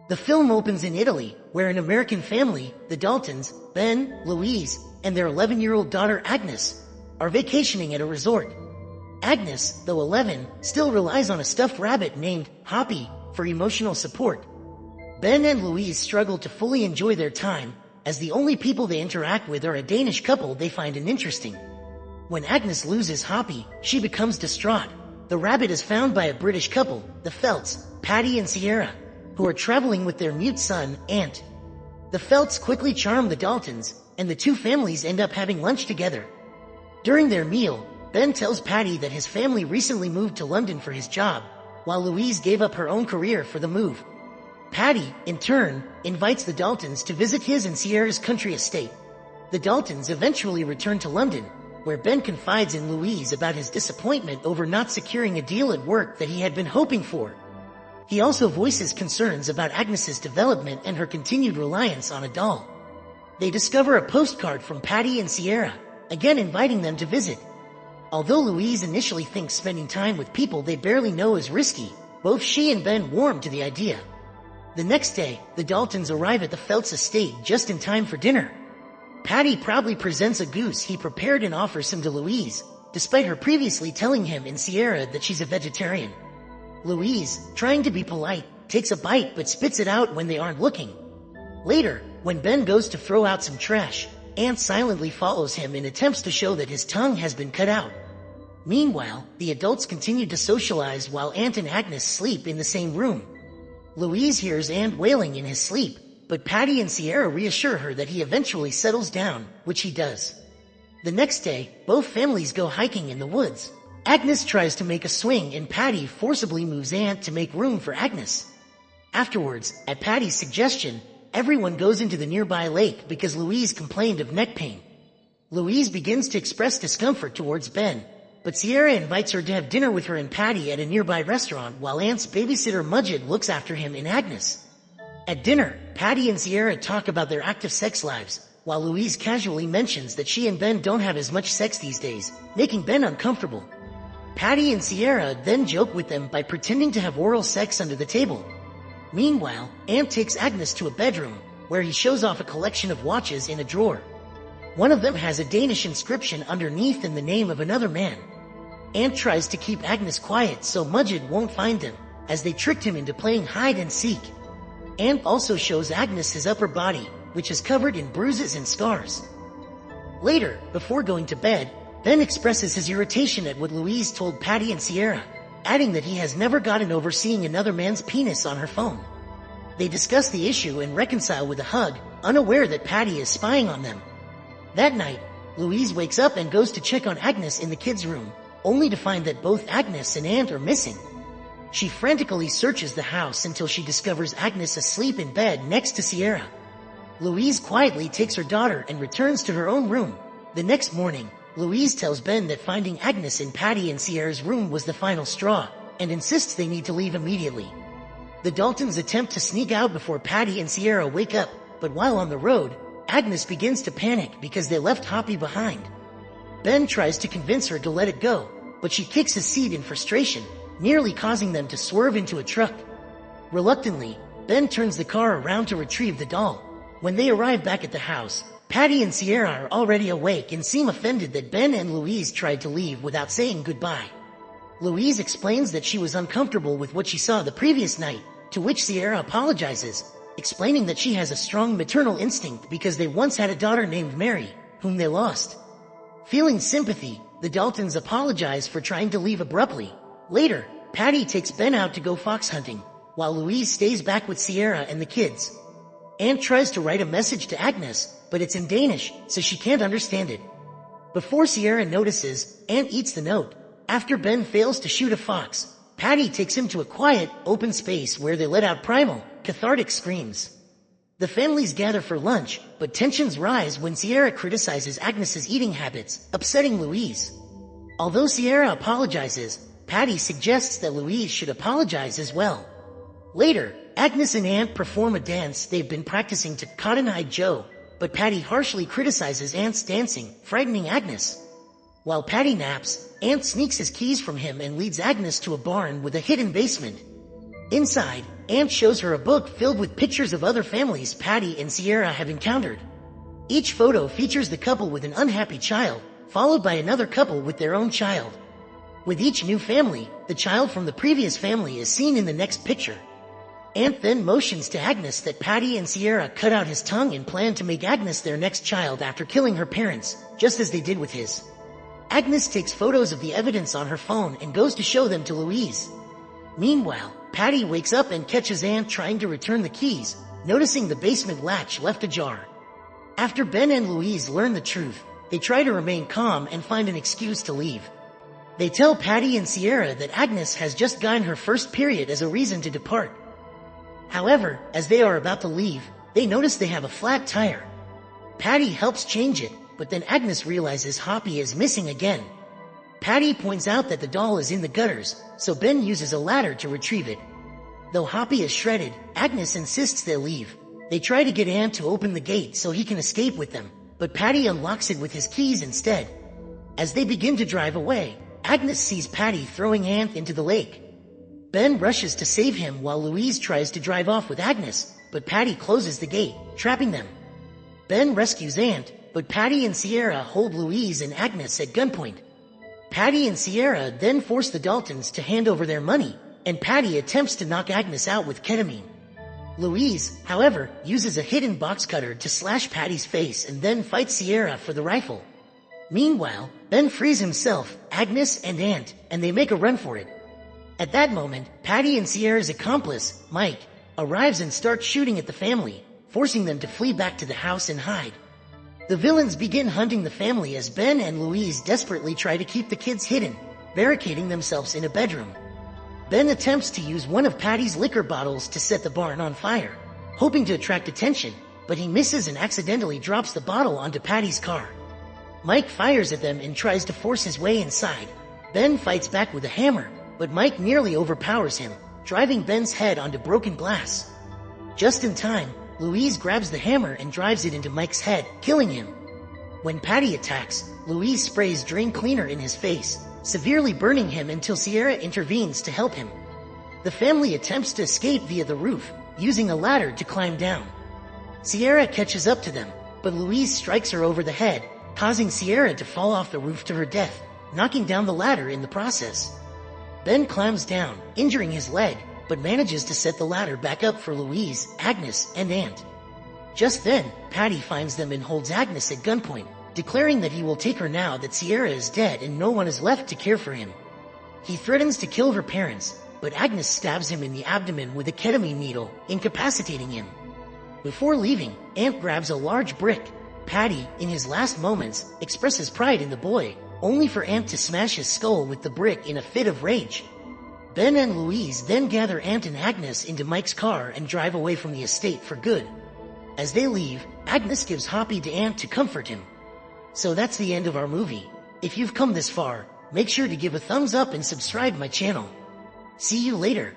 The film opens in Italy, where an American family, the Daltons, Ben, Louise, and their 11-year-old daughter Agnes, are vacationing at a resort. Agnes, though 11, still relies on a stuffed rabbit named Hoppy for emotional support. Ben and Louise struggle to fully enjoy their time, as the only people they interact with are a Danish couple they find interesting. When Agnes loses Hoppy, she becomes distraught. The rabbit is found by a British couple, the Felts, Patty and Sierra, who are traveling with their mute son, Ant. The Felts quickly charm the Daltons, and the two families end up having lunch together. During their meal, Ben tells Patty that his family recently moved to London for his job, while Louise gave up her own career for the move. Patty, in turn, invites the Daltons to visit his and Sierra's country estate. The Daltons eventually return to London, where Ben confides in Louise about his disappointment over not securing a deal at work that he had been hoping for. He also voices concerns about Agnes's development and her continued reliance on a doll. They discover a postcard from Patty and Sierra, again inviting them to visit. Although Louise initially thinks spending time with people they barely know is risky, both she and Ben warm to the idea. The next day, the Daltons arrive at the Felts estate just in time for dinner. Patty proudly presents a goose he prepared and offers him to Louise, despite her previously telling him and Sierra that she's a vegetarian. Louise, trying to be polite, takes a bite but spits it out when they aren't looking. Later, when Ben goes to throw out some trash, Ant silently follows him and attempts to show that his tongue has been cut out. Meanwhile, the adults continue to socialize while Ant and Agnes sleep in the same room. Louise hears Ant wailing in his sleep, but Patty and Sierra reassure her that he eventually settles down, which he does. The next day, both families go hiking in the woods. Agnes tries to make a swing and Patty forcibly moves Ant to make room for Agnes. Afterwards, at Patty's suggestion, everyone goes into the nearby lake because Louise complained of neck pain. Louise begins to express discomfort towards Ben, but Sierra invites her to have dinner with her and Patty at a nearby restaurant while Ant's babysitter Mudgett looks after him and Agnes. At dinner, Patty and Sierra talk about their active sex lives, while Louise casually mentions that she and Ben don't have as much sex these days, making Ben uncomfortable. Patty and Sierra then joke with them by pretending to have oral sex under the table. Meanwhile, Ant takes Agnes to a bedroom, where he shows off a collection of watches in a drawer. One of them has a Danish inscription underneath in the name of another man. Ant tries to keep Agnes quiet so Mudgett won't find him, as they tricked him into playing hide and seek. Ant also shows Agnes his upper body, which is covered in bruises and scars. Later, before going to bed, Ben expresses his irritation at what Louise told Patty and Sierra, adding that he has never gotten over seeing another man's penis on her phone. They discuss the issue and reconcile with a hug, unaware that Patty is spying on them. That night, Louise wakes up and goes to check on Agnes in the kids' room, only to find that both Agnes and Ant are missing. She frantically searches the house until she discovers Agnes asleep in bed next to Sierra. Louise quietly takes her daughter and returns to her own room. The next morning, Louise tells Ben that finding Agnes in Patty and Sierra's room was the final straw, and insists they need to leave immediately. The Daltons attempt to sneak out before Patty and Sierra wake up, but while on the road, Agnes begins to panic because they left Hoppy behind. Ben tries to convince her to let it go, but she kicks his seat in frustration, nearly causing them to swerve into a truck. Reluctantly, Ben turns the car around to retrieve the doll. When they arrive back at the house, Patty and Sierra are already awake and seem offended that Ben and Louise tried to leave without saying goodbye. Louise explains that she was uncomfortable with what she saw the previous night, to which Sierra apologizes, explaining that she has a strong maternal instinct because they once had a daughter named Mary, whom they lost. Feeling sympathy, the Daltons apologize for trying to leave abruptly. Later, Patty takes Ben out to go fox hunting, while Louise stays back with Sierra and the kids. Ant tries to write a message to Agnes, but it's in Danish, so she can't understand it. Before Sierra notices, Ant eats the note. After Ben fails to shoot a fox, Patty takes him to a quiet, open space where they let out primal, cathartic screams. The families gather for lunch, but tensions rise when Sierra criticizes Agnes's eating habits, upsetting Louise. Although Sierra apologizes, Patty suggests that Louise should apologize as well. Later, Agnes and Ant perform a dance they've been practicing to Cotton Eye Joe, but Patty harshly criticizes Ant's dancing, frightening Agnes. While Patty naps, Ant sneaks his keys from him and leads Agnes to a barn with a hidden basement. Inside, Aunt shows her a book filled with pictures of other families Patty and Sierra have encountered. Each photo features the couple with an unhappy child, followed by another couple with their own child. With each new family, the child from the previous family is seen in the next picture. Aunt then motions to Agnes that Patty and Sierra cut out his tongue and plan to make Agnes their next child after killing her parents, just as they did with his. Agnes takes photos of the evidence on her phone and goes to show them to Louise. Meanwhile, Patty wakes up and catches Aunt trying to return the keys, noticing the basement latch left ajar. After Ben and Louise learn the truth, they try to remain calm and find an excuse to leave. They tell Patty and Sierra that Agnes has just gotten her first period as a reason to depart. However, as they are about to leave, they notice they have a flat tire. Patty helps change it, but then Agnes realizes Hoppy is missing again. Patty points out that the doll is in the gutters, so Ben uses a ladder to retrieve it. Though Hoppy is shredded, Agnes insists they leave. They try to get Aunt to open the gate so he can escape with them, but Patty unlocks it with his keys instead. As they begin to drive away, Agnes sees Patty throwing Aunt into the lake. Ben rushes to save him while Louise tries to drive off with Agnes, but Patty closes the gate, trapping them. Ben rescues Aunt, but Patty and Sierra hold Louise and Agnes at gunpoint. Patty and Sierra then force the Daltons to hand over their money, and Patty attempts to knock Agnes out with ketamine. Louise, however, uses a hidden box cutter to slash Patty's face and then fights Sierra for the rifle. Meanwhile, Ben frees himself, Agnes, and Aunt, and they make a run for it. At that moment, Patty and Sierra's accomplice, Mike, arrives and starts shooting at the family, forcing them to flee back to the house and hide. The villains begin hunting the family as Ben and Louise desperately try to keep the kids hidden, barricading themselves in a bedroom. Ben attempts to use one of Patty's liquor bottles to set the barn on fire, hoping to attract attention, but he misses and accidentally drops the bottle onto Patty's car. Mike fires at them and tries to force his way inside. Ben fights back with a hammer, but Mike nearly overpowers him, driving Ben's head onto broken glass. Just in time, Louise grabs the hammer and drives it into Mike's head, killing him. When Patty attacks, Louise sprays drain cleaner in his face, severely burning him until Sierra intervenes to help him. The family attempts to escape via the roof, using a ladder to climb down. Sierra catches up to them, but Louise strikes her over the head, causing Sierra to fall off the roof to her death, knocking down the ladder in the process. Ben climbs down, injuring his leg, but manages to set the ladder back up for Louise, Agnes, and Aunt. Just then, Patty finds them and holds Agnes at gunpoint, declaring that he will take her now that Sierra is dead and no one is left to care for him. He threatens to kill her parents, but Agnes stabs him in the abdomen with a ketamine needle, incapacitating him. Before leaving, Aunt grabs a large brick. Patty, in his last moments, expresses pride in the boy, only for Aunt to smash his skull with the brick in a fit of rage. Ben and Louise then gather Aunt and Agnes into Mike's car and drive away from the estate for good. As they leave, Agnes gives Hoppy to Aunt to comfort him. So that's the end of our movie. If you've come this far, make sure to give a thumbs up and subscribe my channel. See you later.